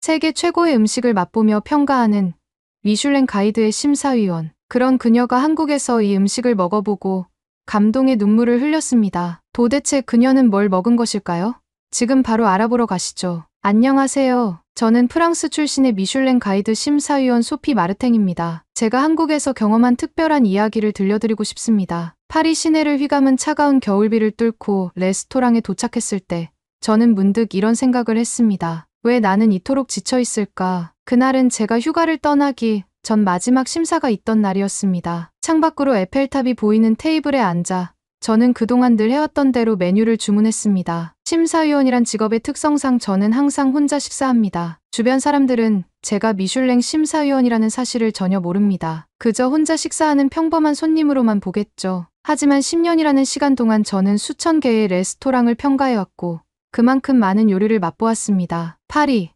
세계 최고의 음식을 맛보며 평가하는 미슐랭 가이드의 심사위원. 그런 그녀가 한국에서 이 음식을 먹어보고 감동의 눈물을 흘렸습니다. 도대체 그녀는 뭘 먹은 것일까요? 지금 바로 알아보러 가시죠. 안녕하세요. 저는 프랑스 출신의 미슐랭 가이드 심사위원 소피 마르탱입니다. 제가 한국에서 경험한 특별한 이야기를 들려드리고 싶습니다. 파리 시내를 휘감은 차가운 겨울비를 뚫고 레스토랑에 도착했을 때 저는 문득 이런 생각을 했습니다. 왜 나는 이토록 지쳐있을까? 그날은 제가 휴가를 떠나기 전 마지막 심사가 있던 날이었습니다. 창밖으로 에펠탑이 보이는 테이블에 앉아 저는 그동안 늘 해왔던 대로 메뉴를 주문했습니다. 심사위원이란 직업의 특성상 저는 항상 혼자 식사합니다. 주변 사람들은 제가 미슐랭 심사위원이라는 사실을 전혀 모릅니다. 그저 혼자 식사하는 평범한 손님으로만 보겠죠. 하지만 10년이라는 시간 동안 저는 수천 개의 레스토랑을 평가해왔고 그만큼 많은 요리를 맛보았습니다. 파리,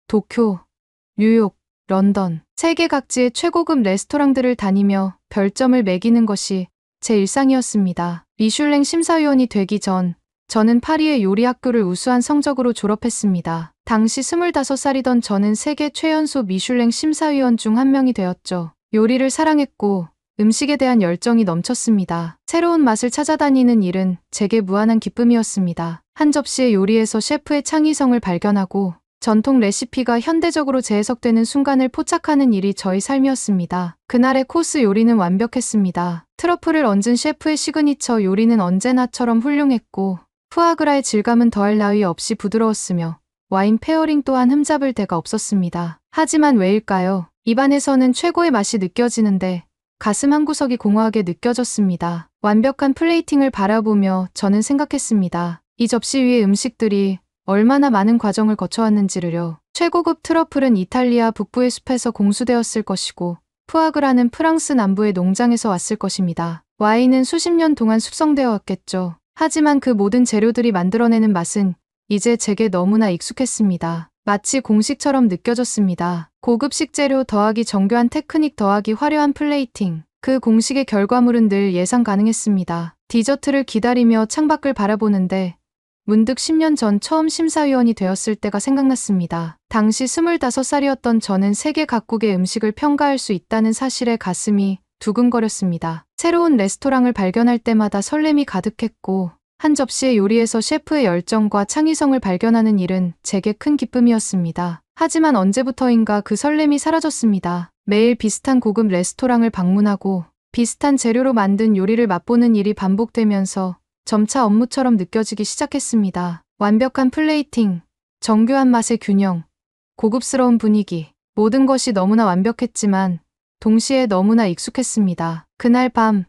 도쿄, 뉴욕, 런던, 세계 각지의 최고급 레스토랑들을 다니며 별점을 매기는 것이 제 일상이었습니다. 미슐랭 심사위원이 되기 전 저는 파리의 요리 학교를 우수한 성적으로 졸업했습니다. 당시 25살이던 저는 세계 최연소 미슐랭 심사위원 중 한 명이 되었죠. 요리를 사랑했고 음식에 대한 열정이 넘쳤습니다. 새로운 맛을 찾아다니는 일은 제게 무한한 기쁨이었습니다. 한 접시의 요리에서 셰프의 창의성을 발견하고 전통 레시피가 현대적으로 재해석되는 순간을 포착하는 일이 저희 삶이었습니다. 그날의 코스 요리는 완벽했습니다. 트러플을 얹은 셰프의 시그니처 요리는 언제나처럼 훌륭했고 푸아그라의 질감은 더할 나위 없이 부드러웠으며 와인 페어링 또한 흠잡을 데가 없었습니다. 하지만 왜일까요? 입안에서는 최고의 맛이 느껴지는데 가슴 한구석이 공허하게 느껴졌습니다. 완벽한 플레이팅을 바라보며 저는 생각했습니다. 이 접시 위의 음식들이 얼마나 많은 과정을 거쳐왔는지를요. 최고급 트러플은 이탈리아 북부의 숲에서 공수되었을 것이고 푸아그라는 프랑스 남부의 농장에서 왔을 것입니다. 와인은 수십 년 동안 숙성되어 왔겠죠. 하지만 그 모든 재료들이 만들어내는 맛은 이제 제게 너무나 익숙했습니다. 마치 공식처럼 느껴졌습니다. 고급 식재료 더하기 정교한 테크닉 더하기 화려한 플레이팅. 그 공식의 결과물은 늘 예상 가능했습니다. 디저트를 기다리며 창밖을 바라보는데 문득 10년 전 처음 심사위원이 되었을 때가 생각났습니다. 당시 25살이었던 저는 세계 각국의 음식을 평가할 수 있다는 사실에 가슴이 두근거렸습니다. 새로운 레스토랑을 발견할 때마다 설렘이 가득했고 한 접시의 요리에서 셰프의 열정과 창의성을 발견하는 일은 제게 큰 기쁨이었습니다. 하지만 언제부터인가 그 설렘이 사라졌습니다. 매일 비슷한 고급 레스토랑을 방문하고 비슷한 재료로 만든 요리를 맛보는 일이 반복되면서 점차 업무처럼 느껴지기 시작했습니다. 완벽한 플레이팅, 정교한 맛의 균형, 고급스러운 분위기, 모든 것이 너무나 완벽했지만 동시에 너무나 익숙했습니다. 그날 밤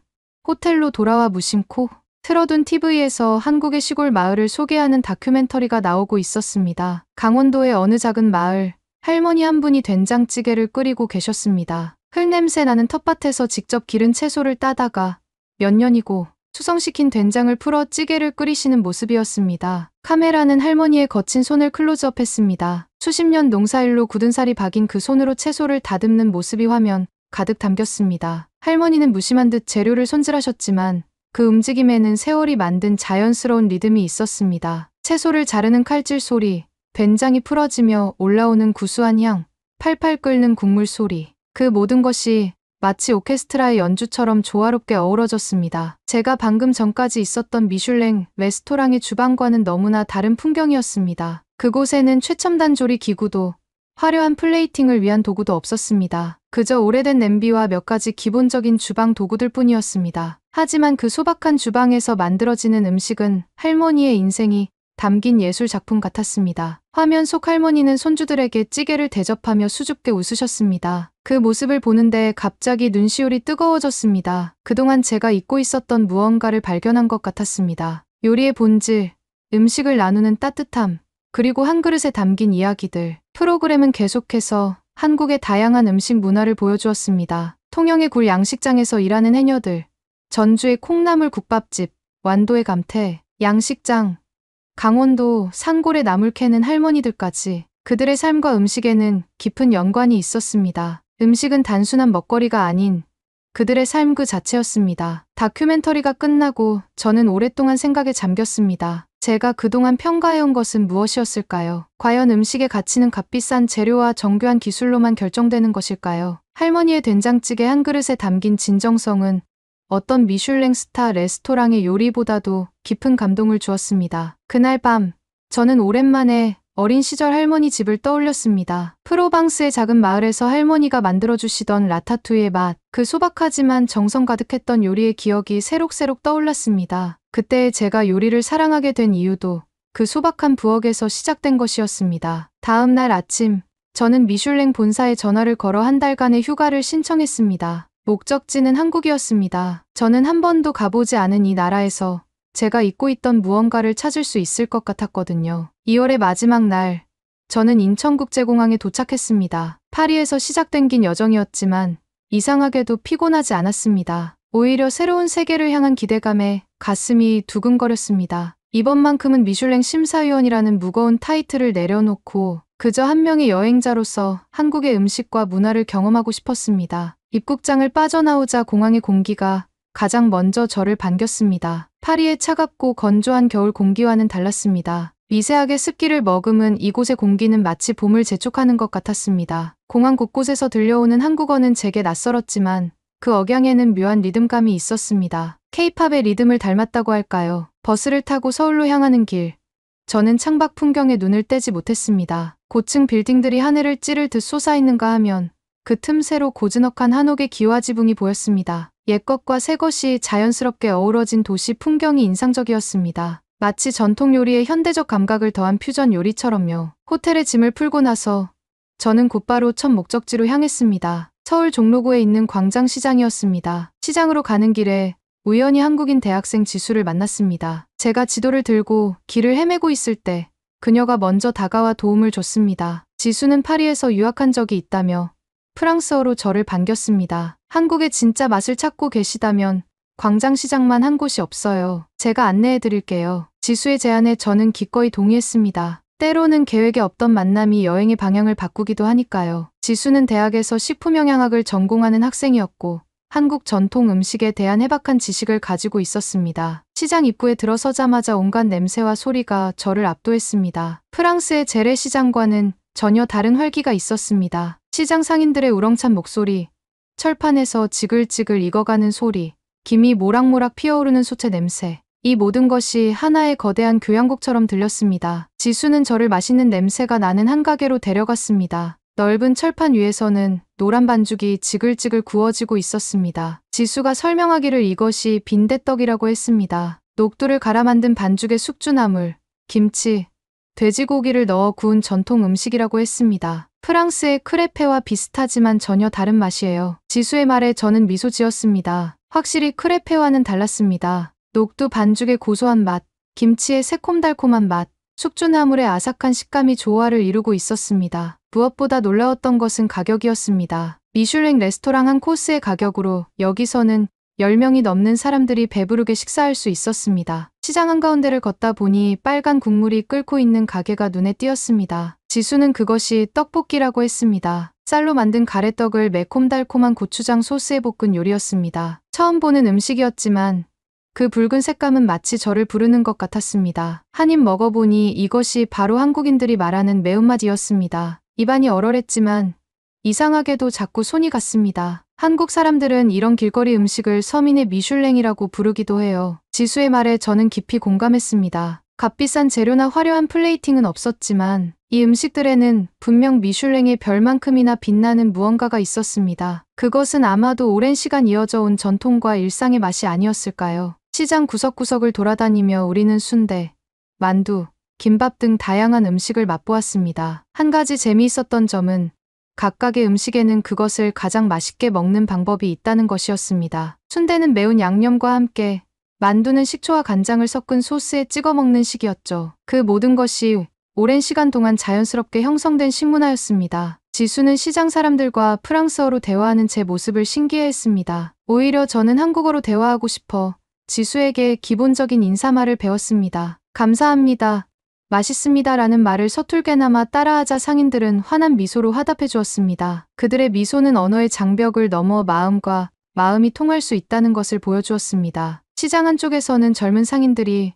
호텔로 돌아와 무심코 틀어둔 TV에서 한국의 시골 마을을 소개하는 다큐멘터리가 나오고 있었습니다. 강원도의 어느 작은 마을, 할머니 한 분이 된장찌개를 끓이고 계셨습니다. 흙냄새 나는 텃밭에서 직접 기른 채소를 따다가 몇 년이고 수성시킨 된장을 풀어 찌개를 끓이시는 모습이었습니다. 카메라는 할머니의 거친 손을 클로즈업했습니다. 수십 년 농사일로 굳은 살이 박인 그 손으로 채소를 다듬는 모습이 화면 가득 담겼습니다. 할머니는 무심한 듯 재료를 손질하셨지만 그 움직임에는 세월이 만든 자연스러운 리듬이 있었습니다. 채소를 자르는 칼질 소리, 된장이 풀어지며 올라오는 구수한 향, 팔팔 끓는 국물 소리. 그 모든 것이 마치 오케스트라의 연주처럼 조화롭게 어우러졌습니다. 제가 방금 전까지 있었던 미슐랭 레스토랑의 주방과는 너무나 다른 풍경이었습니다. 그곳에는 최첨단 조리 기구도 화려한 플레이팅을 위한 도구도 없었습니다. 그저 오래된 냄비와 몇 가지 기본적인 주방 도구들 뿐이었습니다. 하지만 그 소박한 주방에서 만들어지는 음식은 할머니의 인생이 담긴 예술 작품 같았습니다. 화면 속 할머니는 손주들에게 찌개를 대접하며 수줍게 웃으셨습니다. 그 모습을 보는데 갑자기 눈시울이 뜨거워졌습니다. 그동안 제가 잊고 있었던 무언가를 발견한 것 같았습니다. 요리의 본질, 음식을 나누는 따뜻함, 그리고 한 그릇에 담긴 이야기들. 프로그램은 계속해서 한국의 다양한 음식 문화를 보여주었습니다. 통영의 굴 양식장에서 일하는 해녀들, 전주의 콩나물 국밥집, 완도의 감태, 양식장, 강원도 산골에 나물 캐는 할머니들까지 그들의 삶과 음식에는 깊은 연관이 있었습니다. 음식은 단순한 먹거리가 아닌 그들의 삶 그 자체였습니다. 다큐멘터리가 끝나고 저는 오랫동안 생각에 잠겼습니다. 제가 그동안 평가해온 것은 무엇이었을까요? 과연 음식의 가치는 값비싼 재료와 정교한 기술로만 결정되는 것일까요? 할머니의 된장찌개 한 그릇에 담긴 진정성은 어떤 미슐랭 스타 레스토랑의 요리보다도 깊은 감동을 주었습니다. 그날 밤, 저는 오랜만에 어린 시절 할머니 집을 떠올렸습니다. 프로방스의 작은 마을에서 할머니가 만들어주시던 라타투이의 맛, 그 소박하지만 정성 가득했던 요리의 기억이 새록새록 떠올랐습니다. 그때 제가 요리를 사랑하게 된 이유도 그 소박한 부엌에서 시작된 것이었습니다. 다음 날 아침, 저는 미슐랭 본사에 전화를 걸어 한 달간의 휴가를 신청했습니다. 목적지는 한국이었습니다. 저는 한 번도 가보지 않은 이 나라에서 제가 잊고 있던 무언가를 찾을 수 있을 것 같았거든요. 2월의 마지막 날, 저는 인천국제공항에 도착했습니다. 파리에서 시작된 긴 여정이었지만 이상하게도 피곤하지 않았습니다. 오히려 새로운 세계를 향한 기대감에 가슴이 두근거렸습니다. 이번만큼은 미슐랭 심사위원이라는 무거운 타이틀을 내려놓고 그저 한 명의 여행자로서 한국의 음식과 문화를 경험하고 싶었습니다. 입국장을 빠져나오자 공항의 공기가 가장 먼저 저를 반겼습니다. 파리의 차갑고 건조한 겨울 공기와는 달랐습니다. 미세하게 습기를 머금은 이곳의 공기는 마치 봄을 재촉하는 것 같았습니다. 공항 곳곳에서 들려오는 한국어는 제게 낯설었지만 그 억양에는 묘한 리듬감이 있었습니다. K-팝의 리듬을 닮았다고 할까요? 버스를 타고 서울로 향하는 길. 저는 창밖 풍경에 눈을 떼지 못했습니다. 고층 빌딩들이 하늘을 찌를 듯 솟아있는가 하면 그 틈새로 고즈넉한 한옥의 기와 지붕이 보였습니다. 옛것과 새것이 자연스럽게 어우러진 도시 풍경이 인상적이었습니다. 마치 전통 요리에 현대적 감각을 더한 퓨전 요리처럼요. 호텔에 짐을 풀고 나서 저는 곧바로 첫 목적지로 향했습니다. 서울 종로구에 있는 광장시장이었습니다. 시장으로 가는 길에 우연히 한국인 대학생 지수를 만났습니다. 제가 지도를 들고 길을 헤매고 있을 때 그녀가 먼저 다가와 도움을 줬습니다. 지수는 파리에서 유학한 적이 있다며 프랑스어로 저를 반겼습니다. 한국의 진짜 맛을 찾고 계시다면 광장시장만 한 곳이 없어요. 제가 안내해 드릴게요. 지수의 제안에 저는 기꺼이 동의했습니다. 때로는 계획에 없던 만남이 여행의 방향을 바꾸기도 하니까요. 지수는 대학에서 식품영양학을 전공하는 학생이었고 한국 전통 음식에 대한 해박한 지식을 가지고 있었습니다. 시장 입구에 들어서자마자 온갖 냄새와 소리가 저를 압도했습니다. 프랑스의 재래시장과는 전혀 다른 활기가 있었습니다. 시장 상인들의 우렁찬 목소리, 철판에서 지글지글 익어가는 소리, 김이 모락모락 피어오르는 소채 냄새. 이 모든 것이 하나의 거대한 교향곡처럼 들렸습니다. 지수는 저를 맛있는 냄새가 나는 한 가게로 데려갔습니다. 넓은 철판 위에서는 노란 반죽이 지글지글 구워지고 있었습니다. 지수가 설명하기를 이것이 빈대떡이라고 했습니다. 녹두를 갈아 만든 반죽에 숙주나물, 김치, 돼지고기를 넣어 구운 전통 음식이라고 했습니다. 프랑스의 크레페와 비슷하지만 전혀 다른 맛이에요. 지수의 말에 저는 미소 지었습니다. 확실히 크레페와는 달랐습니다. 녹두 반죽의 고소한 맛, 김치의 새콤달콤한 맛, 숙주나물의 아삭한 식감이 조화를 이루고 있었습니다. 무엇보다 놀라웠던 것은 가격이었습니다. 미슐랭 레스토랑 한 코스의 가격으로 여기서는 10명이 넘는 사람들이 배부르게 식사할 수 있었습니다. 시장 한가운데를 걷다 보니 빨간 국물이 끓고 있는 가게가 눈에 띄었습니다. 지수는 그것이 떡볶이라고 했습니다. 쌀로 만든 가래떡을 매콤달콤한 고추장 소스에 볶은 요리였습니다. 처음 보는 음식이었지만 그 붉은 색감은 마치 저를 부르는 것 같았습니다. 한 입 먹어보니 이것이 바로 한국인들이 말하는 매운맛이었습니다. 입안이 얼얼했지만 이상하게도 자꾸 손이 갔습니다. 한국 사람들은 이런 길거리 음식을 서민의 미슐랭이라고 부르기도 해요. 지수의 말에 저는 깊이 공감했습니다. 값비싼 재료나 화려한 플레이팅은 없었지만 이 음식들에는 분명 미슐랭의 별만큼이나 빛나는 무언가가 있었습니다. 그것은 아마도 오랜 시간 이어져 온 전통과 일상의 맛이 아니었을까요? 시장 구석구석을 돌아다니며 우리는 순대, 만두, 김밥 등 다양한 음식을 맛보았습니다. 한 가지 재미있었던 점은 각각의 음식에는 그것을 가장 맛있게 먹는 방법이 있다는 것이었습니다. 순대는 매운 양념과 함께, 만두는 식초와 간장을 섞은 소스에 찍어 먹는 식이었죠. 그 모든 것이 오랜 시간 동안 자연스럽게 형성된 식문화였습니다. 지수는 시장 사람들과 프랑스어로 대화하는 제 모습을 신기해했습니다. 오히려 저는 한국어로 대화하고 싶어 지수에게 기본적인 인사말을 배웠습니다. 감사합니다. 맛있습니다라는 말을 서툴게나마 따라하자 상인들은 환한 미소로 화답해 주었습니다. 그들의 미소는 언어의 장벽을 넘어 마음과 마음이 통할 수 있다는 것을 보여주었습니다. 시장 한쪽에서는 젊은 상인들이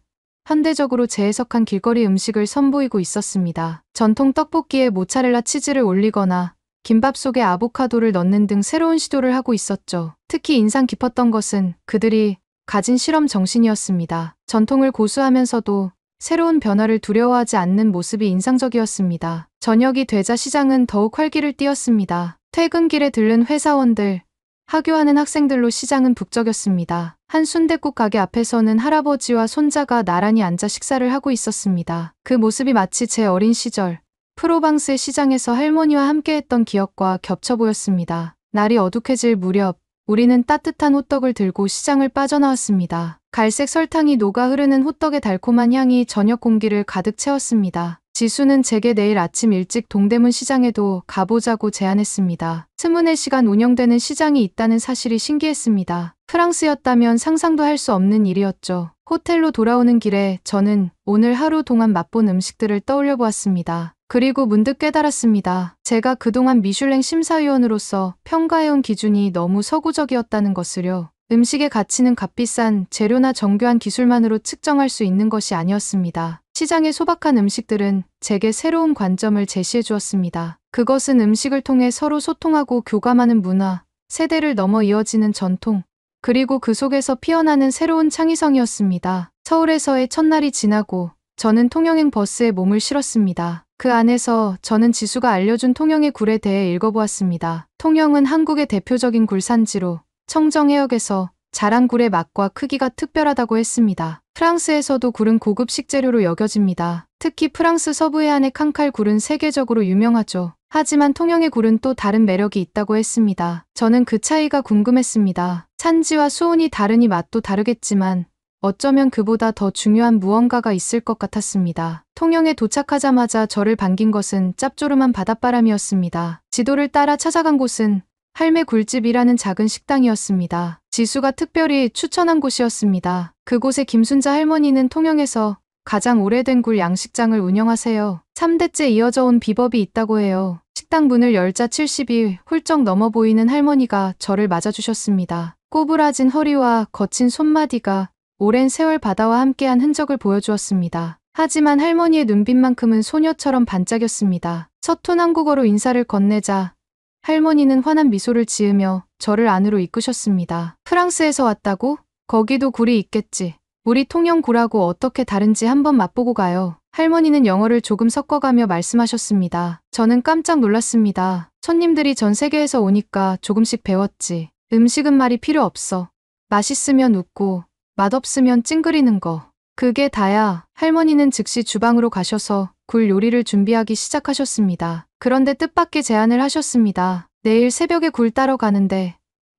현대적으로 재해석한 길거리 음식을 선보이고 있었습니다. 전통 떡볶이에 모차렐라 치즈를 올리거나 김밥 속에 아보카도를 넣는 등 새로운 시도를 하고 있었죠. 특히 인상 깊었던 것은 그들이 가진 실험 정신이었습니다. 전통을 고수하면서도 새로운 변화를 두려워하지 않는 모습이 인상적이었습니다. 저녁이 되자 시장은 더욱 활기를 띠었습니다. 퇴근길에 들른 회사원들, 하교하는 학생들로 시장은 북적였습니다. 한 순댓국 가게 앞에서는 할아버지와 손자가 나란히 앉아 식사를 하고 있었습니다. 그 모습이 마치 제 어린 시절 프로방스의 시장에서 할머니와 함께했던 기억과 겹쳐 보였습니다. 날이 어둑해질 무렵 우리는 따뜻한 호떡을 들고 시장을 빠져나왔습니다. 갈색 설탕이 녹아 흐르는 호떡의 달콤한 향이 저녁 공기를 가득 채웠습니다. 지수는 제게 내일 아침 일찍 동대문 시장에도 가보자고 제안했습니다. 24시간 운영되는 시장이 있다는 사실이 신기했습니다. 프랑스였다면 상상도 할 수 없는 일이었죠. 호텔로 돌아오는 길에 저는 오늘 하루 동안 맛본 음식들을 떠올려 보았습니다. 그리고 문득 깨달았습니다. 제가 그동안 미슐랭 심사위원으로서 평가해온 기준이 너무 서구적이었다는 것을요. 음식의 가치는 값비싼 재료나 정교한 기술만으로 측정할 수 있는 것이 아니었습니다. 시장의 소박한 음식들은 제게 새로운 관점을 제시해 주었습니다. 그것은 음식을 통해 서로 소통하고 교감하는 문화, 세대를 넘어 이어지는 전통, 그리고 그 속에서 피어나는 새로운 창의성이었습니다. 서울에서의 첫날이 지나고 저는 통영행 버스에 몸을 실었습니다. 그 안에서 저는 지수가 알려준 통영의 굴에 대해 읽어보았습니다. 통영은 한국의 대표적인 굴산지로 청정해역에서 자란 굴의 맛과 크기가 특별하다고 했습니다. 프랑스에서도 굴은 고급 식재료로 여겨집니다. 특히 프랑스 서부 해안의 칸칼 굴은 세계적으로 유명하죠. 하지만 통영의 굴은 또 다른 매력이 있다고 했습니다. 저는 그 차이가 궁금했습니다. 산지와 수온이 다르니 맛도 다르겠지만 어쩌면 그보다 더 중요한 무언가가 있을 것 같았습니다. 통영에 도착하자마자 저를 반긴 것은 짭조름한 바닷바람이었습니다. 지도를 따라 찾아간 곳은 할매 굴집이라는 작은 식당이었습니다. 지수가 특별히 추천한 곳이었습니다. 그곳의 김순자 할머니는 통영에서 가장 오래된 굴 양식장을 운영하세요. 3대째 이어져 온 비법이 있다고 해요. 식당 문을 열자 70이 훌쩍 넘어 보이는 할머니가 저를 맞아주셨습니다. 꼬부라진 허리와 거친 손마디가 오랜 세월 바다와 함께한 흔적을 보여주었습니다. 하지만 할머니의 눈빛만큼은 소녀처럼 반짝였습니다. 서툰 한국어로 인사를 건네자 할머니는 환한 미소를 지으며 저를 안으로 이끄셨습니다. 프랑스에서 왔다고? 거기도 굴이 있겠지. 우리 통영 굴하고 어떻게 다른지 한번 맛보고 가요. 할머니는 영어를 조금 섞어가며 말씀하셨습니다. 저는 깜짝 놀랐습니다. 손님들이 전 세계에서 오니까 조금씩 배웠지. 음식은 말이 필요 없어. 맛있으면 웃고 맛없으면 찡그리는 거. 그게 다야. 할머니는 즉시 주방으로 가셔서 굴 요리를 준비하기 시작하셨습니다. 그런데 뜻밖의 제안을 하셨습니다. 내일 새벽에 굴 따러 가는데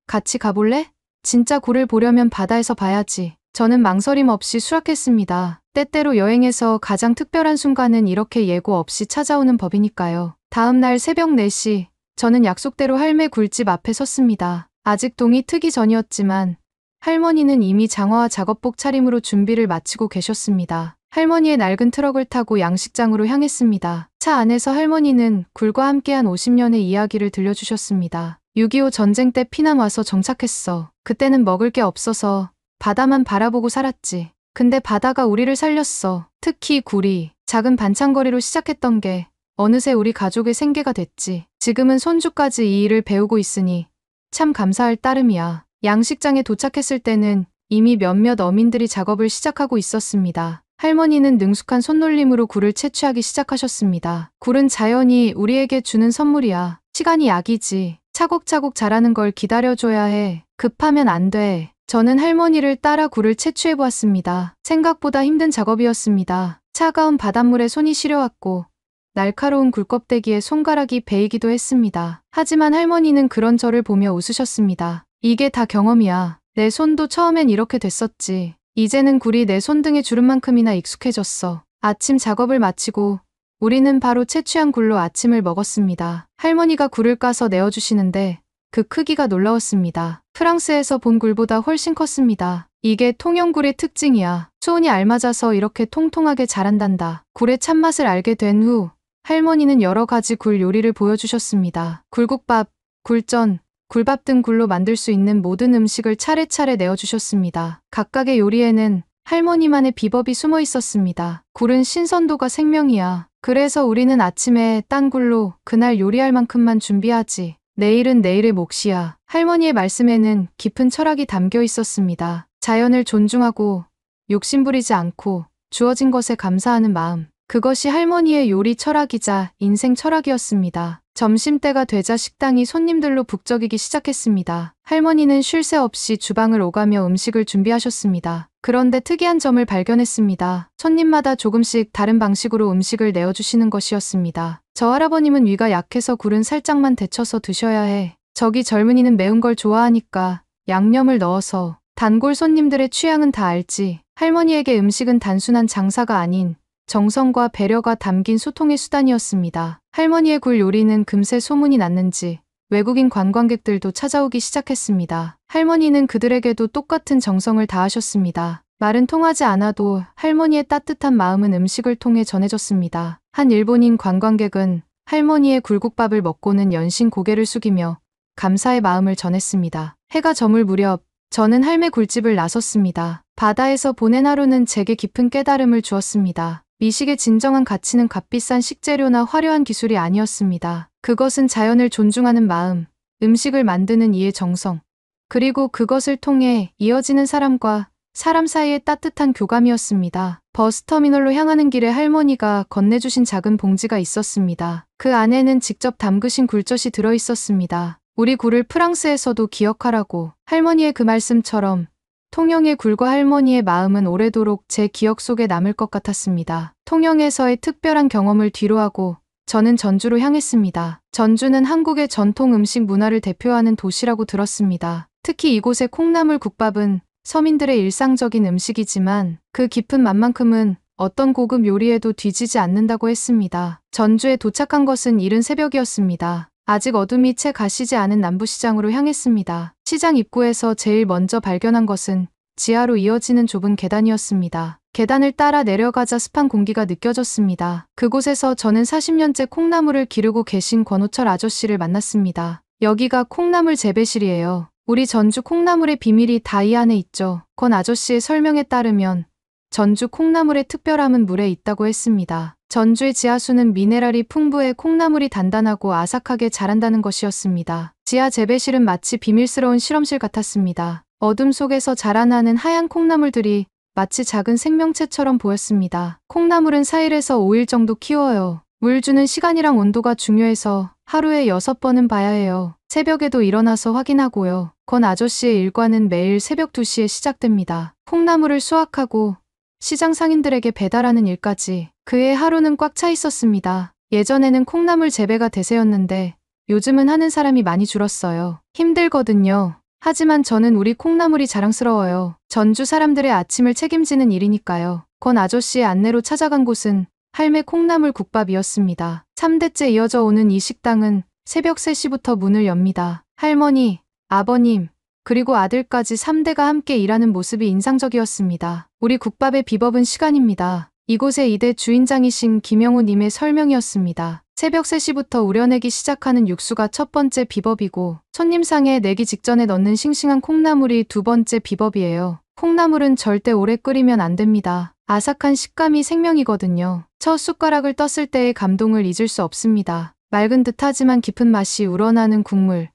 같이 가볼래? 진짜 굴을 보려면 바다에서 봐야지. 저는 망설임 없이 수락했습니다. 때때로 여행에서 가장 특별한 순간은 이렇게 예고 없이 찾아오는 법이니까요. 다음 날 새벽 4시, 저는 약속대로 할매 굴집 앞에 섰습니다. 아직 동이 트기 전이었지만 할머니는 이미 장화와 작업복 차림으로 준비를 마치고 계셨습니다. 할머니의 낡은 트럭을 타고 양식장으로 향했습니다. 차 안에서 할머니는 굴과 함께한 50년의 이야기를 들려주셨습니다. 6.25 전쟁 때 피난 와서 정착했어. 그때는 먹을 게 없어서 바다만 바라보고 살았지. 근데 바다가 우리를 살렸어. 특히 굴이. 작은 반찬거리로 시작했던 게 어느새 우리 가족의 생계가 됐지. 지금은 손주까지 이 일을 배우고 있으니 참 감사할 따름이야. 양식장에 도착했을 때는 이미 몇몇 어민들이 작업을 시작하고 있었습니다. 할머니는 능숙한 손놀림으로 굴을 채취하기 시작하셨습니다. 굴은 자연이 우리에게 주는 선물이야. 시간이 약이지. 차곡차곡 자라는 걸 기다려줘야 해. 급하면 안 돼. 저는 할머니를 따라 굴을 채취해보았습니다. 생각보다 힘든 작업이었습니다. 차가운 바닷물에 손이 시려왔고 날카로운 굴껍데기에 손가락이 베이기도 했습니다. 하지만 할머니는 그런 저를 보며 웃으셨습니다. 이게 다 경험이야. 내 손도 처음엔 이렇게 됐었지. 이제는 굴이 내 손등에 주름만큼이나 익숙해졌어. 아침 작업을 마치고 우리는 바로 채취한 굴로 아침을 먹었습니다. 할머니가 굴을 까서 내어주시는데 그 크기가 놀라웠습니다. 프랑스에서 본 굴보다 훨씬 컸습니다. 이게 통영굴의 특징이야. 수온이 알맞아서 이렇게 통통하게 자란단다. 굴의 참맛을 알게 된 후 할머니는 여러 가지 굴 요리를 보여주셨습니다. 굴국밥, 굴전, 굴밥 등 굴로 만들 수 있는 모든 음식을 차례차례 내어주셨습니다. 각각의 요리에는 할머니만의 비법이 숨어 있었습니다. 굴은 신선도가 생명이야. 그래서 우리는 아침에 딴 굴로 그날 요리할 만큼만 준비하지. 내일은 내일의 몫이야. 할머니의 말씀에는 깊은 철학이 담겨 있었습니다. 자연을 존중하고 욕심부리지 않고 주어진 것에 감사하는 마음. 그것이 할머니의 요리 철학이자 인생 철학이었습니다. 점심때가 되자 식당이 손님들로 북적이기 시작했습니다. 할머니는 쉴 새 없이 주방을 오가며 음식을 준비하셨습니다. 그런데 특이한 점을 발견했습니다. 손님마다 조금씩 다른 방식으로 음식을 내어주시는 것이었습니다. 저 할아버님은 위가 약해서 굴은 살짝만 데쳐서 드셔야 해. 저기 젊은이는 매운 걸 좋아하니까 양념을 넣어서. 단골 손님들의 취향은 다 알지. 할머니에게 음식은 단순한 장사가 아닌 정성과 배려가 담긴 소통의 수단이었습니다. 할머니의 굴 요리는 금세 소문이 났는지 외국인 관광객들도 찾아오기 시작했습니다. 할머니는 그들에게도 똑같은 정성을 다하셨습니다. 말은 통하지 않아도 할머니의 따뜻한 마음은 음식을 통해 전해졌습니다. 한 일본인 관광객은 할머니의 굴국밥을 먹고는 연신 고개를 숙이며 감사의 마음을 전했습니다. 해가 저물 무렵 저는 할매 굴집을 나섰습니다. 바다에서 보낸 하루는 제게 깊은 깨달음을 주었습니다. 미식의 진정한 가치는 값비싼 식재료나 화려한 기술이 아니었습니다. 그것은 자연을 존중하는 마음, 음식을 만드는 이의 정성, 그리고 그것을 통해 이어지는 사람과 사람 사이의 따뜻한 교감이었습니다. 버스터미널로 향하는 길에 할머니가 건네주신 작은 봉지가 있었습니다. 그 안에는 직접 담그신 굴젓이 들어있었습니다. 우리 굴을 프랑스에서도 기억하라고. 할머니의 그 말씀처럼 통영의 굴과 할머니의 마음은 오래도록 제 기억 속에 남을 것 같았습니다. 통영에서의 특별한 경험을 뒤로하고 저는 전주로 향했습니다. 전주는 한국의 전통 음식 문화를 대표하는 도시라고 들었습니다. 특히 이곳의 콩나물 국밥은 서민들의 일상적인 음식이지만 그 깊은 맛만큼은 어떤 고급 요리에도 뒤지지 않는다고 했습니다. 전주에 도착한 것은 이른 새벽이었습니다. 아직 어둠이 채 가시지 않은 남부시장으로 향했습니다. 시장 입구에서 제일 먼저 발견한 것은 지하로 이어지는 좁은 계단이었습니다. 계단을 따라 내려가자 습한 공기가 느껴졌습니다. 그곳에서 저는 40년째 콩나물을 기르고 계신 권호철 아저씨를 만났습니다. 여기가 콩나물 재배실이에요. 우리 전주 콩나물의 비밀이 다 이 안에 있죠. 권 아저씨의 설명에 따르면 전주 콩나물의 특별함은 물에 있다고 했습니다. 전주의 지하수는 미네랄이 풍부해 콩나물이 단단하고 아삭하게 자란다는 것이었습니다. 지하 재배실은 마치 비밀스러운 실험실 같았습니다. 어둠 속에서 자라나는 하얀 콩나물들이 마치 작은 생명체처럼 보였습니다. 콩나물은 4일에서 5일 정도 키워요. 물 주는 시간이랑 온도가 중요해서 하루에 6번은 봐야 해요. 새벽에도 일어나서 확인하고요. 권 아저씨의 일과는 매일 새벽 2시에 시작됩니다. 콩나물을 수확하고 시장 상인들에게 배달하는 일까지. 그의 하루는 꽉 차 있었습니다. 예전에는 콩나물 재배가 대세였는데 요즘은 하는 사람이 많이 줄었어요. 힘들거든요. 하지만 저는 우리 콩나물이 자랑스러워요. 전주 사람들의 아침을 책임지는 일이니까요. 권 아저씨의 안내로 찾아간 곳은 할매 콩나물 국밥이었습니다. 3대째 이어져 오는 이 식당은 새벽 3시부터 문을 엽니다. 할머니, 아버님, 그리고 아들까지 3대가 함께 일하는 모습이 인상적이었습니다. 우리 국밥의 비법은 시간입니다. 이곳의 2대 주인장이신 김영우님의 설명이었습니다. 새벽 3시부터 우려내기 시작하는 육수가 첫 번째 비법이고 손님상에 내기 직전에 넣는 싱싱한 콩나물이 두 번째 비법이에요. 콩나물은 절대 오래 끓이면 안 됩니다. 아삭한 식감이 생명이거든요. 첫 숟가락을 떴을 때의 감동을 잊을 수 없습니다. 맑은 듯하지만 깊은 맛이 우러나는 국물,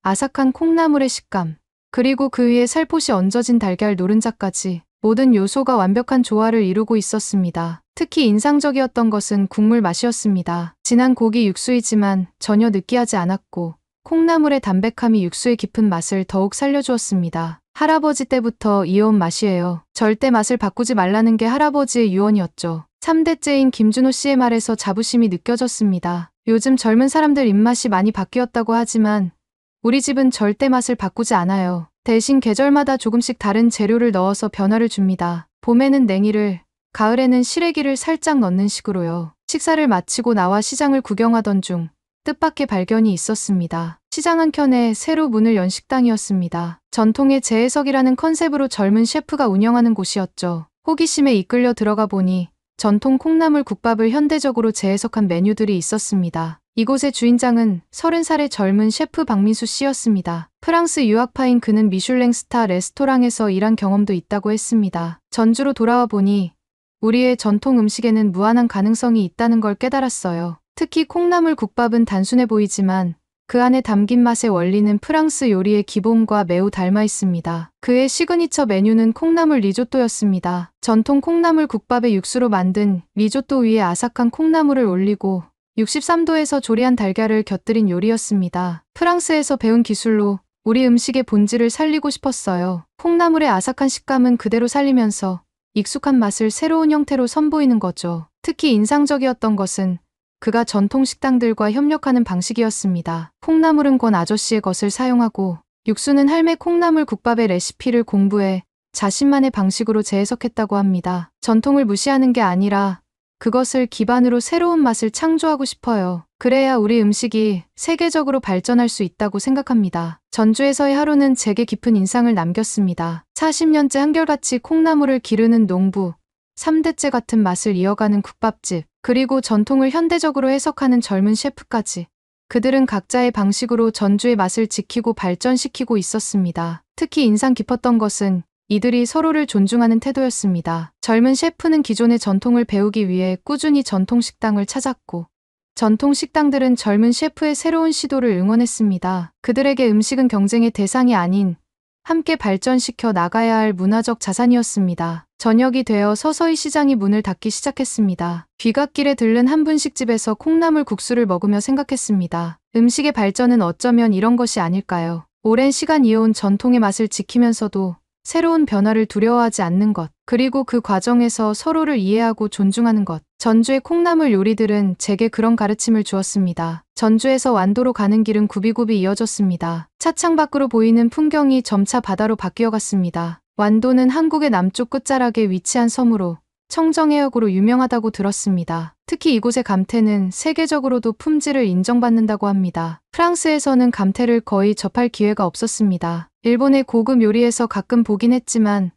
아삭한 콩나물의 식감, 그리고 그 위에 살포시 얹어진 달걀 노른자까지 모든 요소가 완벽한 조화를 이루고 있었습니다. 특히 인상적이었던 것은 국물 맛이었습니다. 진한 고기 육수이지만 전혀 느끼하지 않았고 콩나물의 담백함이 육수의 깊은 맛을 더욱 살려주었습니다. 할아버지 때부터 이어온 맛이에요. 절대 맛을 바꾸지 말라는 게 할아버지의 유언이었죠. 3대째인 김준호 씨의 말에서 자부심이 느껴졌습니다. 요즘 젊은 사람들 입맛이 많이 바뀌었다고 하지만 우리 집은 절대 맛을 바꾸지 않아요. 대신 계절마다 조금씩 다른 재료를 넣어서 변화를 줍니다. 봄에는 냉이를, 가을에는 시래기를 살짝 넣는 식으로요. 식사를 마치고 나와 시장을 구경하던 중 뜻밖의 발견이 있었습니다. 시장 한켠에 새로 문을 연 식당이었습니다. 전통의 재해석이라는 컨셉으로 젊은 셰프가 운영하는 곳이었죠. 호기심에 이끌려 들어가 보니 전통 콩나물 국밥을 현대적으로 재해석한 메뉴들이 있었습니다. 이곳의 주인장은 30살의 젊은 셰프 박민수 씨였습니다. 프랑스 유학파인 그는 미슐랭 스타 레스토랑에서 일한 경험도 있다고 했습니다. 전주로 돌아와 보니 우리의 전통 음식에는 무한한 가능성이 있다는 걸 깨달았어요. 특히 콩나물 국밥은 단순해 보이지만 그 안에 담긴 맛의 원리는 프랑스 요리의 기본과 매우 닮아 있습니다. 그의 시그니처 메뉴는 콩나물 리조또였습니다. 전통 콩나물 국밥의 육수로 만든 리조또 위에 아삭한 콩나물을 올리고 63도에서 조리한 달걀을 곁들인 요리였습니다. 프랑스에서 배운 기술로 우리 음식의 본질을 살리고 싶었어요. 콩나물의 아삭한 식감은 그대로 살리면서 익숙한 맛을 새로운 형태로 선보이는 거죠. 특히 인상적이었던 것은 그가 전통 식당들과 협력하는 방식이었습니다. 콩나물은 권 아저씨의 것을 사용하고 육수는 할매 콩나물 국밥의 레시피를 공부해 자신만의 방식으로 재해석했다고 합니다. 전통을 무시하는 게 아니라 그것을 기반으로 새로운 맛을 창조하고 싶어요. 그래야 우리 음식이 세계적으로 발전할 수 있다고 생각합니다. 전주에서의 하루는 제게 깊은 인상을 남겼습니다. 40년째 한결같이 콩나물을 기르는 농부, 3대째 같은 맛을 이어가는 국밥집, 그리고 전통을 현대적으로 해석하는 젊은 셰프까지. 그들은 각자의 방식으로 전주의 맛을 지키고 발전시키고 있었습니다. 특히 인상 깊었던 것은 이들이 서로를 존중하는 태도였습니다. 젊은 셰프는 기존의 전통을 배우기 위해 꾸준히 전통 식당을 찾았고, 전통 식당들은 젊은 셰프의 새로운 시도를 응원했습니다. 그들에게 음식은 경쟁의 대상이 아닌 함께 발전시켜 나가야 할 문화적 자산이었습니다. 저녁이 되어 서서히 시장이 문을 닫기 시작했습니다. 귀갓길에 들른 한 분식집에서 콩나물 국수를 먹으며 생각했습니다. 음식의 발전은 어쩌면 이런 것이 아닐까요? 오랜 시간 이어온 전통의 맛을 지키면서도 새로운 변화를 두려워하지 않는 것, 그리고 그 과정에서 서로를 이해하고 존중하는 것. 전주의 콩나물 요리들은 제게 그런 가르침을 주었습니다. 전주에서 완도로 가는 길은 굽이굽이 이어졌습니다. 차창 밖으로 보이는 풍경이 점차 바다로 바뀌어갔습니다. 완도는 한국의 남쪽 끝자락에 위치한 섬으로 청정해역으로 유명하다고 들었습니다. 특히 이곳의 감태는 세계적으로도 품질을 인정받는다고 합니다. 프랑스에서는 감태를 거의 접할 기회가 없었습니다. 일본의 고급 요리에서 가끔 보긴 했지만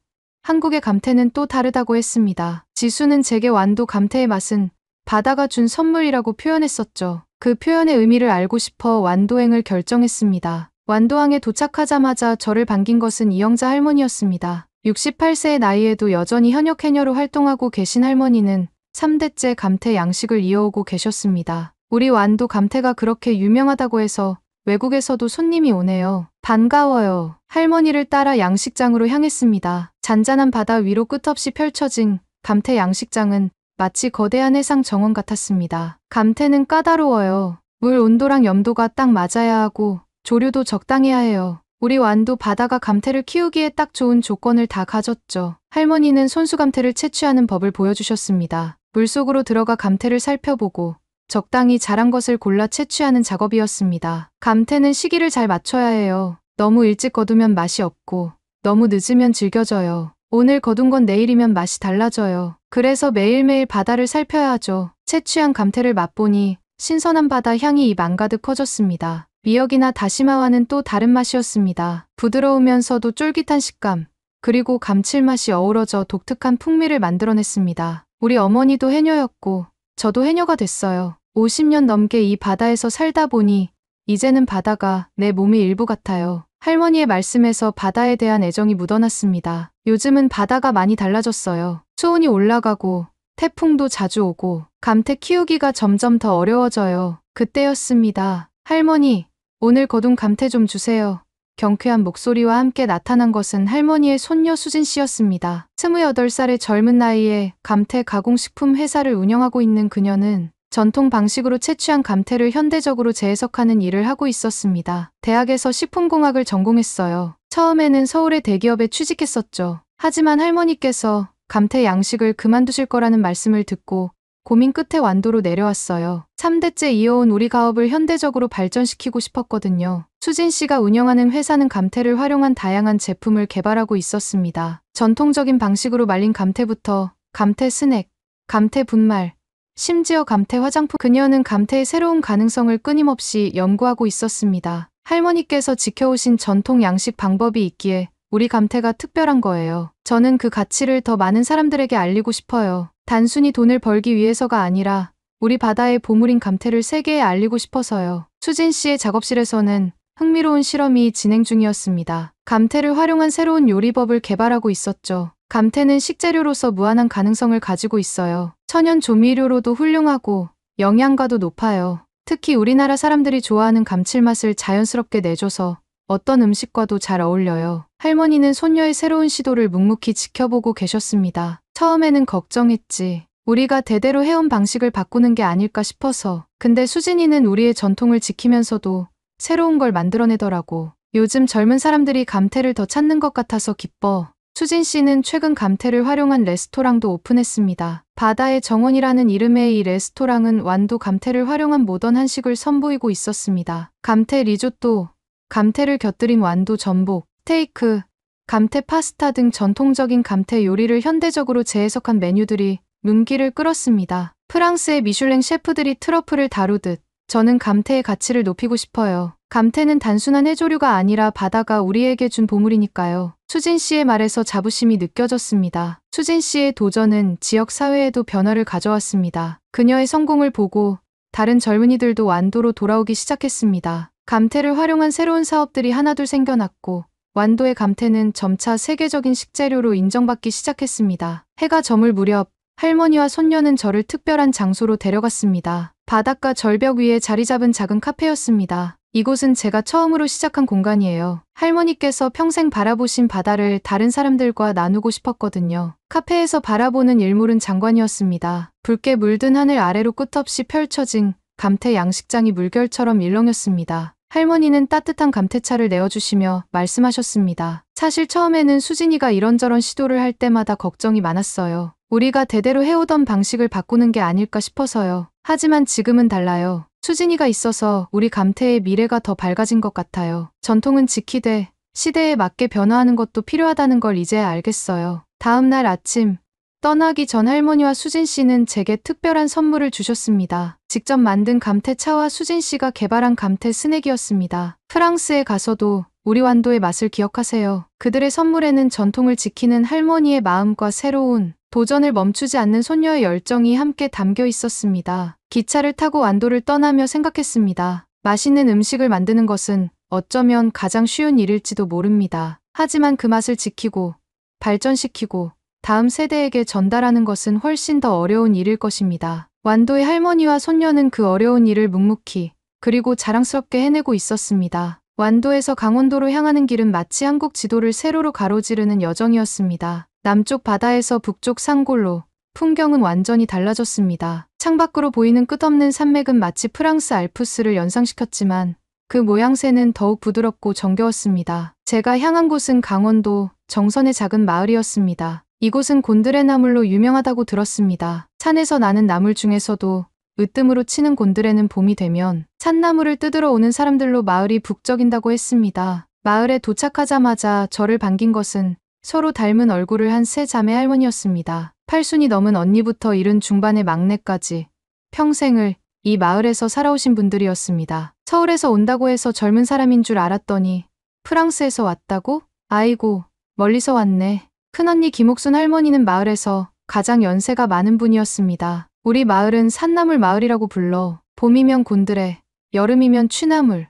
한국의 감태는 또 다르다고 했습니다. 지수는 제게 완도 감태의 맛은 바다가 준 선물이라고 표현했었죠. 그 표현의 의미를 알고 싶어 완도행을 결정했습니다. 완도항에 도착하자마자 저를 반긴 것은 이영자 할머니였습니다. 68세의 나이에도 여전히 현역 해녀로 활동하고 계신 할머니는 3대째 감태 양식을 이어오고 계셨습니다. 우리 완도 감태가 그렇게 유명하다고 해서 외국에서도 손님이 오네요. 반가워요. 할머니를 따라 양식장으로 향했습니다. 잔잔한 바다 위로 끝없이 펼쳐진 감태 양식장은 마치 거대한 해상 정원 같았습니다. 감태는 까다로워요. 물 온도랑 염도가 딱 맞아야 하고 조류도 적당해야 해요. 우리 완도 바다가 감태를 키우기에 딱 좋은 조건을 다 가졌죠. 할머니는 손수감태를 채취하는 법을 보여주셨습니다. 물속으로 들어가 감태를 살펴보고 적당히 자란 것을 골라 채취하는 작업이었습니다. 감태는 시기를 잘 맞춰야 해요. 너무 일찍 거두면 맛이 없고 너무 늦으면 질겨져요. 오늘 거둔 건 내일이면 맛이 달라져요. 그래서 매일매일 바다를 살펴야 하죠. 채취한 감태를 맛보니 신선한 바다 향이 입 안가득 퍼졌습니다. 미역이나 다시마와는 또 다른 맛이었습니다. 부드러우면서도 쫄깃한 식감, 그리고 감칠맛이 어우러져 독특한 풍미를 만들어냈습니다. 우리 어머니도 해녀였고 저도 해녀가 됐어요. 50년 넘게 이 바다에서 살다 보니 이제는 바다가 내 몸의 일부 같아요. 할머니의 말씀에서 바다에 대한 애정이 묻어났습니다. 요즘은 바다가 많이 달라졌어요. 수온이 올라가고 태풍도 자주 오고 감태 키우기가 점점 더 어려워져요. 그때였습니다. 할머니, 오늘 거둔 감태 좀 주세요. 경쾌한 목소리와 함께 나타난 것은 할머니의 손녀 수진 씨였습니다. 28살의 젊은 나이에 감태 가공식품 회사를 운영하고 있는 그녀는 전통 방식으로 채취한 감태를 현대적으로 재해석하는 일을 하고 있었습니다. 대학에서 식품공학을 전공했어요. 처음에는 서울의 대기업에 취직했었죠. 하지만 할머니께서 감태 양식을 그만두실 거라는 말씀을 듣고 고민 끝에 완도로 내려왔어요. 3대째 이어온 우리 가업을 현대적으로 발전시키고 싶었거든요. 수진 씨가 운영하는 회사는 감태를 활용한 다양한 제품을 개발하고 있었습니다. 전통적인 방식으로 말린 감태부터 감태 스낵, 감태 분말, 심지어 감태 화장품. 그녀는 감태의 새로운 가능성을 끊임없이 연구하고 있었습니다. 할머니께서 지켜오신 전통 양식 방법이 있기에 우리 감태가 특별한 거예요. 저는 그 가치를 더 많은 사람들에게 알리고 싶어요. 단순히 돈을 벌기 위해서가 아니라 우리 바다의 보물인 감태를 세계에 알리고 싶어서요. 수진 씨의 작업실에서는 흥미로운 실험이 진행 중이었습니다. 감태를 활용한 새로운 요리법을 개발하고 있었죠. 감태는 식재료로서 무한한 가능성을 가지고 있어요. 천연 조미료로도 훌륭하고 영양가도 높아요. 특히 우리나라 사람들이 좋아하는 감칠맛을 자연스럽게 내줘서 어떤 음식과도 잘 어울려요. 할머니는 손녀의 새로운 시도를 묵묵히 지켜보고 계셨습니다. 처음에는 걱정했지. 우리가 대대로 해온 방식을 바꾸는 게 아닐까 싶어서. 근데 수진이는 우리의 전통을 지키면서도 새로운 걸 만들어내더라고. 요즘 젊은 사람들이 감태를 더 찾는 것 같아서 기뻐. 수진 씨는 최근 감태를 활용한 레스토랑도 오픈했습니다. 바다의 정원이라는 이름의 이 레스토랑은 완도 감태를 활용한 모던 한식을 선보이고 있었습니다. 감태 리조또, 감태를 곁들인 완도 전복, 스테이크, 감태 파스타 등 전통적인 감태 요리를 현대적으로 재해석한 메뉴들이 눈길을 끌었습니다. 프랑스의 미슐랭 셰프들이 트러플을 다루듯 저는 감태의 가치를 높이고 싶어요. 감태는 단순한 해조류가 아니라 바다가 우리에게 준 보물이니까요. 수진 씨의 말에서 자부심이 느껴졌습니다. 수진 씨의 도전은 지역 사회에도 변화를 가져왔습니다. 그녀의 성공을 보고 다른 젊은이들도 완도로 돌아오기 시작했습니다. 감태를 활용한 새로운 사업들이 하나둘 생겨났고 완도의 감태는 점차 세계적인 식재료로 인정받기 시작했습니다. 해가 저물 무렵 할머니와 손녀는 저를 특별한 장소로 데려갔습니다. 바닷가 절벽 위에 자리 잡은 작은 카페였습니다. 이곳은 제가 처음으로 시작한 공간이에요. 할머니께서 평생 바라보신 바다를 다른 사람들과 나누고 싶었거든요. 카페에서 바라보는 일몰은 장관이었습니다. 붉게 물든 하늘 아래로 끝없이 펼쳐진 감태 양식장이 물결처럼 일렁였습니다. 할머니는 따뜻한 감태차를 내어주시며 말씀하셨습니다. 사실 처음에는 수진이가 이런저런 시도를 할 때마다 걱정이 많았어요. 우리가 대대로 해오던 방식을 바꾸는 게 아닐까 싶어서요. 하지만 지금은 달라요. 수진이가 있어서 우리 감태의 미래가 더 밝아진 것 같아요. 전통은 지키되 시대에 맞게 변화하는 것도 필요하다는 걸 이제야 알겠어요. 다음 날 아침, 떠나기 전 할머니와 수진 씨는 제게 특별한 선물을 주셨습니다. 직접 만든 감태차와 수진 씨가 개발한 감태 스낵이었습니다. 프랑스에 가서도 우리 완도의 맛을 기억하세요. 그들의 선물에는 전통을 지키는 할머니의 마음과 새로운 도전을 멈추지 않는 손녀의 열정이 함께 담겨 있었습니다. 기차를 타고 완도를 떠나며 생각했습니다. 맛있는 음식을 만드는 것은 어쩌면 가장 쉬운 일일지도 모릅니다. 하지만 그 맛을 지키고 발전시키고 다음 세대에게 전달하는 것은 훨씬 더 어려운 일일 것입니다. 완도의 할머니와 손녀는 그 어려운 일을 묵묵히 그리고 자랑스럽게 해내고 있었습니다. 완도에서 강원도로 향하는 길은 마치 한국 지도를 세로로 가로지르는 여정이었습니다. 남쪽 바다에서 북쪽 산골로 풍경은 완전히 달라졌습니다. 창밖으로 보이는 끝없는 산맥은 마치 프랑스 알프스를 연상시켰지만 그 모양새는 더욱 부드럽고 정겨웠습니다. 제가 향한 곳은 강원도 정선의 작은 마을이었습니다. 이곳은 곤드레 나물로 유명하다고 들었습니다. 산에서 나는 나물 중에서도 으뜸으로 치는 곤드레는 봄이 되면 산나물을 뜯으러 오는 사람들로 마을이 북적인다고 했습니다. 마을에 도착하자마자 저를 반긴 것은 서로 닮은 얼굴을 한 세 자매 할머니였습니다. 팔순이 넘은 언니부터 일흔 중반의 막내까지 평생을 이 마을에서 살아오신 분들이었습니다. 서울에서 온다고 해서 젊은 사람인 줄 알았더니 프랑스에서 왔다고? 아이고, 멀리서 왔네. 큰언니 김옥순 할머니는 마을에서 가장 연세가 많은 분이었습니다. 우리 마을은 산나물 마을이라고 불러. 봄이면 곤드레, 여름이면 취나물,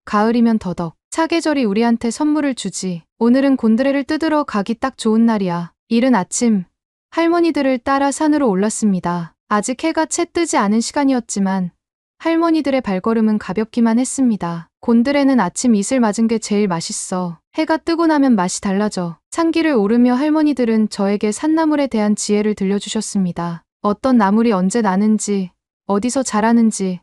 가을이면 더덕. 사계절이 우리한테 선물을 주지. 오늘은 곤드레를 뜯으러 가기 딱 좋은 날이야. 이른 아침, 할머니들을 따라 산으로 올랐습니다. 아직 해가 채 뜨지 않은 시간이었지만 할머니들의 발걸음은 가볍기만 했습니다. 곤드레는 아침 이슬 맞은 게 제일 맛있어. 해가 뜨고 나면 맛이 달라져. 산길을 오르며 할머니들은 저에게 산나물에 대한 지혜를 들려주셨습니다. 어떤 나물이 언제 나는지, 어디서 자라는지,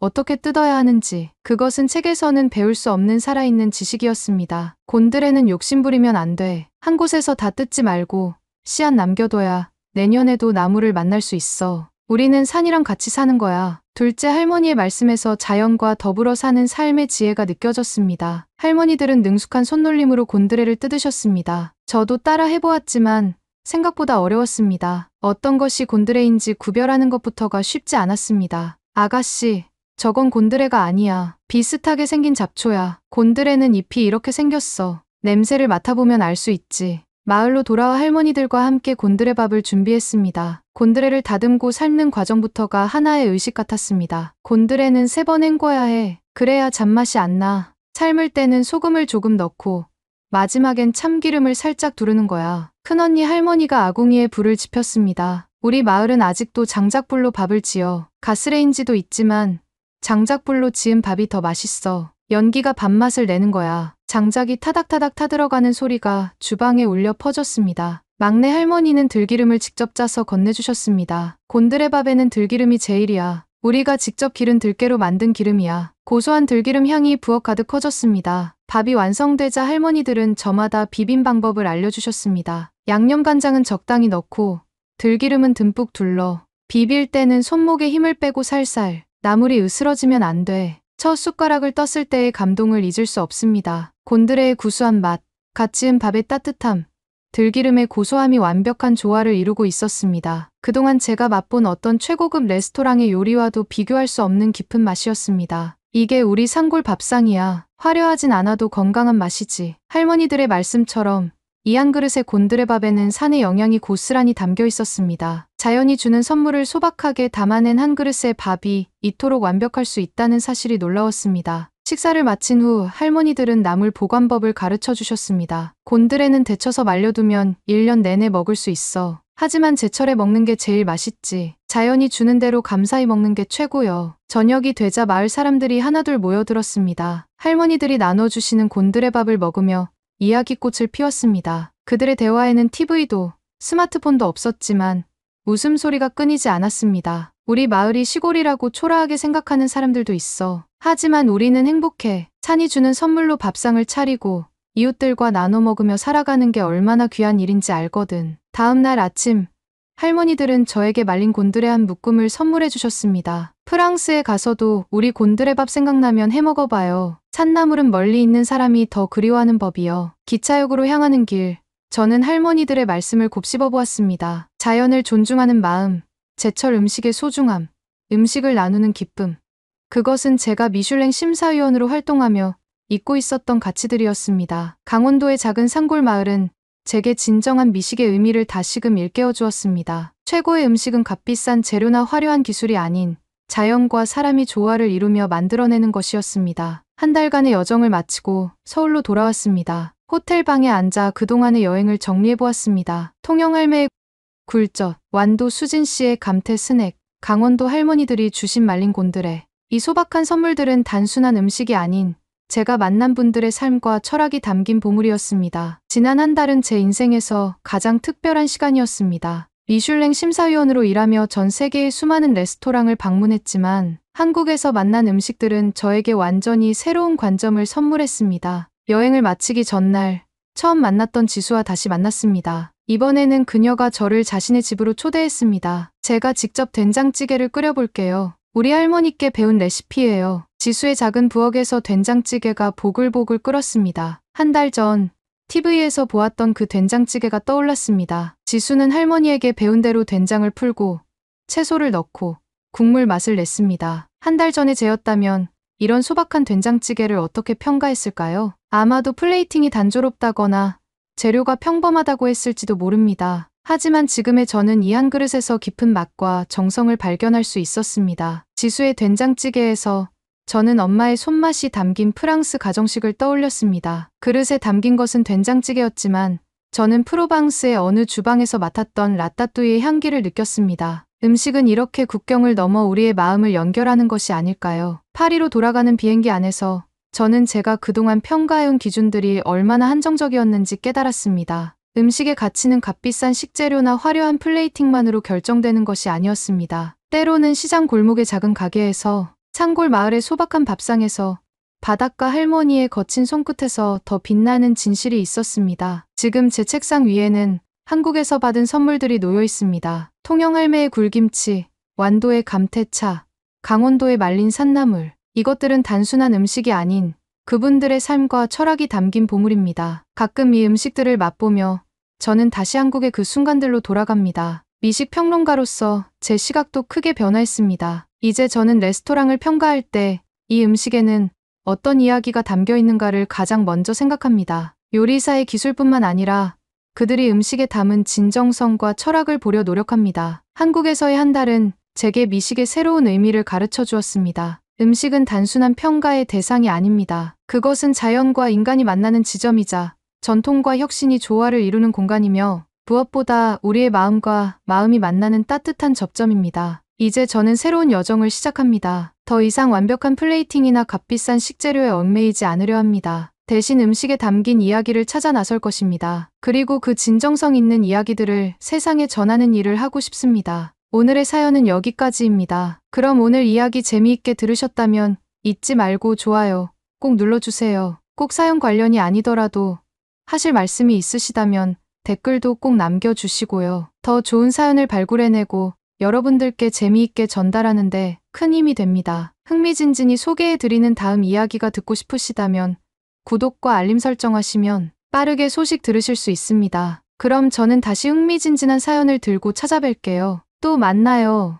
어떻게 뜯어야 하는지, 그것은 책에서는 배울 수 없는 살아있는 지식이었습니다. 곤드레는 욕심부리면 안 돼. 한 곳에서 다 뜯지 말고 씨앗 남겨둬야 내년에도 나물을 만날 수 있어. 우리는 산이랑 같이 사는 거야. 둘째 할머니의 말씀에서 자연과 더불어 사는 삶의 지혜가 느껴졌습니다. 할머니들은 능숙한 손놀림으로 곤드레를 뜯으셨습니다. 저도 따라 해보았지만 생각보다 어려웠습니다. 어떤 것이 곤드레인지 구별하는 것부터가 쉽지 않았습니다. 아가씨, 저건 곤드레가 아니야. 비슷하게 생긴 잡초야. 곤드레는 잎이 이렇게 생겼어. 냄새를 맡아보면 알 수 있지. 마을로 돌아와 할머니들과 함께 곤드레밥을 준비했습니다. 곤드레를 다듬고 삶는 과정부터가 하나의 의식 같았습니다. 곤드레는 3번 헹궈야 해. 그래야 잡맛이 안 나. 삶을 때는 소금을 조금 넣고 마지막엔 참기름을 살짝 두르는 거야. 큰언니 할머니가 아궁이에 불을 지폈습니다. 우리 마을은 아직도 장작불로 밥을 지어. 가스레인지도 있지만 장작불로 지은 밥이 더 맛있어. 연기가 밥맛을 내는 거야. 장작이 타닥타닥 타들어가는 소리가 주방에 울려 퍼졌습니다. 막내 할머니는 들기름을 직접 짜서 건네주셨습니다. 곤드레밥에는 들기름이 제일이야. 우리가 직접 기른 들깨로 만든 기름이야. 고소한 들기름 향이 부엌 가득 퍼졌습니다. 밥이 완성되자 할머니들은 저마다 비빔 방법을 알려주셨습니다. 양념간장은 적당히 넣고 들기름은 듬뿍 둘러. 비빌 때는 손목에 힘을 빼고 살살. 나물이 으스러지면 안 돼. 첫 숟가락을 떴을 때의 감동을 잊을 수 없습니다. 곤드레의 구수한 맛, 갓 지은 밥의 따뜻함, 들기름의 고소함이 완벽한 조화를 이루고 있었습니다. 그동안 제가 맛본 어떤 최고급 레스토랑의 요리와도 비교할 수 없는 깊은 맛이었습니다. 이게 우리 산골 밥상이야. 화려하진 않아도 건강한 맛이지. 할머니들의 말씀처럼 이 한 그릇의 곤드레밥에는 산의 영양이 고스란히 담겨 있었습니다. 자연이 주는 선물을 소박하게 담아낸 한 그릇의 밥이 이토록 완벽할 수 있다는 사실이 놀라웠습니다. 식사를 마친 후 할머니들은 나물 보관법을 가르쳐 주셨습니다. 곤드레는 데쳐서 말려두면 1년 내내 먹을 수 있어. 하지만 제철에 먹는 게 제일 맛있지. 자연이 주는 대로 감사히 먹는 게 최고요. 저녁이 되자 마을 사람들이 하나둘 모여들었습니다. 할머니들이 나눠주시는 곤드레밥을 먹으며 이야기꽃을 피웠습니다. 그들의 대화에는 TV도 스마트폰도 없었지만 웃음소리가 끊이지 않았습니다. 우리 마을이 시골이라고 초라하게 생각하는 사람들도 있어. 하지만 우리는 행복해. 산이 주는 선물로 밥상을 차리고 이웃들과 나눠 먹으며 살아가는 게 얼마나 귀한 일인지 알거든. 다음 날 아침, 할머니들은 저에게 말린 곤드레 한 묶음을 선물해 주셨습니다. 프랑스에 가서도 우리 곤드레밥 생각나면 해 먹어봐요. 산나물은 멀리 있는 사람이 더 그리워하는 법이요. 기차역으로 향하는 길, 저는 할머니들의 말씀을 곱씹어 보았습니다. 자연을 존중하는 마음, 제철 음식의 소중함, 음식을 나누는 기쁨. 그것은 제가 미슐랭 심사위원으로 활동하며 잊고 있었던 가치들이었습니다. 강원도의 작은 산골 마을은 제게 진정한 미식의 의미를 다시금 일깨워 주었습니다. 최고의 음식은 값비싼 재료나 화려한 기술이 아닌 자연과 사람이 조화를 이루며 만들어내는 것이었습니다. 한 달간의 여정을 마치고 서울로 돌아왔습니다. 호텔 방에 앉아 그동안의 여행을 정리해보았습니다. 통영할매의 굴젓, 완도 수진씨의 감태 스낵, 강원도 할머니들이 주신 말린 곤드레. 이 소박한 선물들은 단순한 음식이 아닌 제가 만난 분들의 삶과 철학이 담긴 보물이었습니다. 지난 한 달은 제 인생에서 가장 특별한 시간이었습니다. 미슐랭 심사위원으로 일하며 전 세계의 수많은 레스토랑을 방문했지만 한국에서 만난 음식들은 저에게 완전히 새로운 관점을 선물했습니다. 여행을 마치기 전날 처음 만났던 지수와 다시 만났습니다. 이번에는 그녀가 저를 자신의 집으로 초대했습니다. 제가 직접 된장찌개를 끓여볼게요. 우리 할머니께 배운 레시피예요. 지수의 작은 부엌에서 된장찌개가 보글보글 끓었습니다. 한 달 전 TV에서 보았던 그 된장찌개가 떠올랐습니다. 지수는 할머니에게 배운 대로 된장을 풀고 채소를 넣고 국물 맛을 냈습니다. 한 달 전에 재였다면 이런 소박한 된장찌개를 어떻게 평가했을까요? 아마도 플레이팅이 단조롭다거나 재료가 평범하다고 했을지도 모릅니다. 하지만 지금의 저는 이 한 그릇에서 깊은 맛과 정성을 발견할 수 있었습니다. 지수의 된장찌개에서 저는 엄마의 손맛이 담긴 프랑스 가정식을 떠올렸습니다. 그릇에 담긴 것은 된장찌개였지만 저는 프로방스의 어느 주방에서 맡았던 라따뚜이의 향기를 느꼈습니다. 음식은 이렇게 국경을 넘어 우리의 마음을 연결하는 것이 아닐까요? 파리로 돌아가는 비행기 안에서 저는 제가 그동안 평가해온 기준들이 얼마나 한정적이었는지 깨달았습니다. 음식의 가치는 값비싼 식재료나 화려한 플레이팅만으로 결정되는 것이 아니었습니다. 때로는 시장 골목의 작은 가게에서, 산골 마을의 소박한 밥상에서, 바닷가 할머니의 거친 손끝에서 더 빛나는 진실이 있었습니다. 지금 제 책상 위에는 한국에서 받은 선물들이 놓여 있습니다. 통영할매의 굴김치, 완도의 감태차, 강원도의 말린 산나물. 이것들은 단순한 음식이 아닌 그분들의 삶과 철학이 담긴 보물입니다. 가끔 이 음식들을 맛보며 저는 다시 한국의 그 순간들로 돌아갑니다. 미식 평론가로서 제 시각도 크게 변화했습니다. 이제 저는 레스토랑을 평가할 때 이 음식에는 어떤 이야기가 담겨 있는가를 가장 먼저 생각합니다. 요리사의 기술뿐만 아니라 그들이 음식에 담은 진정성과 철학을 보려 노력합니다. 한국에서의 한 달은 제게 미식의 새로운 의미를 가르쳐 주었습니다. 음식은 단순한 평가의 대상이 아닙니다. 그것은 자연과 인간이 만나는 지점이자 전통과 혁신이 조화를 이루는 공간이며 무엇보다 우리의 마음과 마음이 만나는 따뜻한 접점입니다. 이제 저는 새로운 여정을 시작합니다. 더 이상 완벽한 플레이팅이나 값비싼 식재료에 얽매이지 않으려 합니다. 대신 음식에 담긴 이야기를 찾아 나설 것입니다. 그리고 그 진정성 있는 이야기들을 세상에 전하는 일을 하고 싶습니다. 오늘의 사연은 여기까지입니다. 그럼 오늘 이야기 재미있게 들으셨다면 잊지 말고 좋아요 꼭 눌러주세요. 꼭 사연 관련이 아니더라도 하실 말씀이 있으시다면 댓글도 꼭 남겨주시고요. 더 좋은 사연을 발굴해내고 여러분들께 재미있게 전달하는데 큰 힘이 됩니다. 흥미진진히 소개해드리는 다음 이야기가 듣고 싶으시다면 구독과 알림 설정하시면 빠르게 소식 들으실 수 있습니다. 그럼 저는 다시 흥미진진한 사연을 들고 찾아뵐게요. 또 만나요.